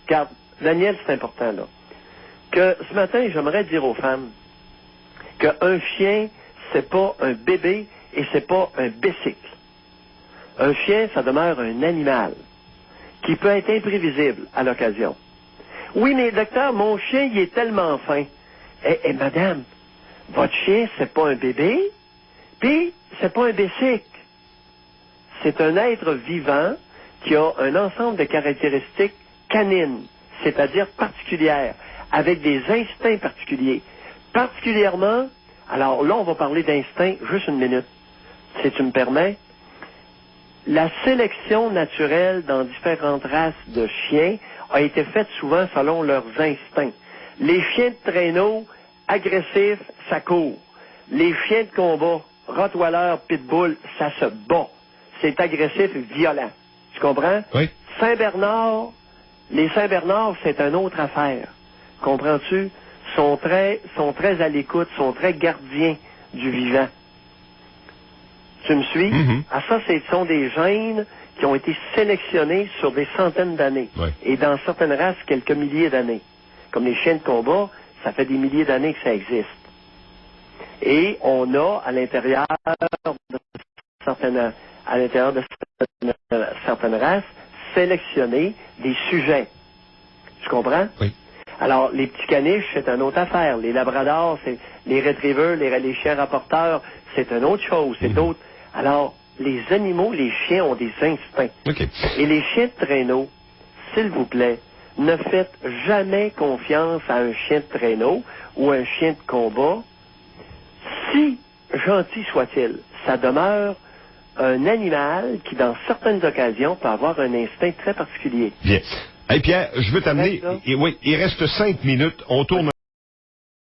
Regarde, Daniel, c'est important, là. Que ce matin, j'aimerais dire aux femmes qu'un chien, c'est pas un bébé et c'est pas un bicycle. Un chien, ça demeure un animal qui peut être imprévisible à l'occasion. Oui, mais docteur, mon chien, il est tellement fin. Eh, madame, votre chien, c'est pas un bébé, puis c'est pas un bicycle. C'est un être vivant qui a un ensemble de caractéristiques canines, c'est-à-dire particulières, avec des instincts particuliers. Particulièrement, alors là, on va parler d'instinct, juste une minute, si tu me permets. La sélection naturelle dans différentes races de chiens a été faite souvent selon leurs instincts. Les chiens de traîneau, agressifs, ça court. Les chiens de combat, Rottweiler, Pitbull, ça se bat. C'est agressif et violent. Tu comprends? Oui. Saint-Bernard, les Saint-Bernard, c'est une autre affaire. Comprends-tu? Sont très à l'écoute, sont très gardiens du vivant. Tu me suis? Mm-hmm. Ah, ça, ce sont des gènes qui ont été sélectionnés sur des centaines d'années. Oui. Et dans certaines races, quelques milliers d'années. Comme les chiens de combat, ça fait des milliers d'années que ça existe. Et on a, à l'intérieur de certaines races, sélectionné des sujets. Tu comprends? Oui. Alors, les petits caniches, c'est une autre affaire. Les labradors, c'est les retrievers, les chiens rapporteurs, c'est une autre chose, c'est d'autres. Alors, les animaux, les chiens ont des instincts. Okay. Et les chiens de traîneau, s'il vous plaît, ne faites jamais confiance à un chien de traîneau ou un chien de combat. Si gentil soit-il, ça demeure un animal qui, dans certaines occasions, peut avoir un instinct très particulier. Bien. Hey Pierre, je veux t'amener. Oui, il reste 5 minutes. On tourne.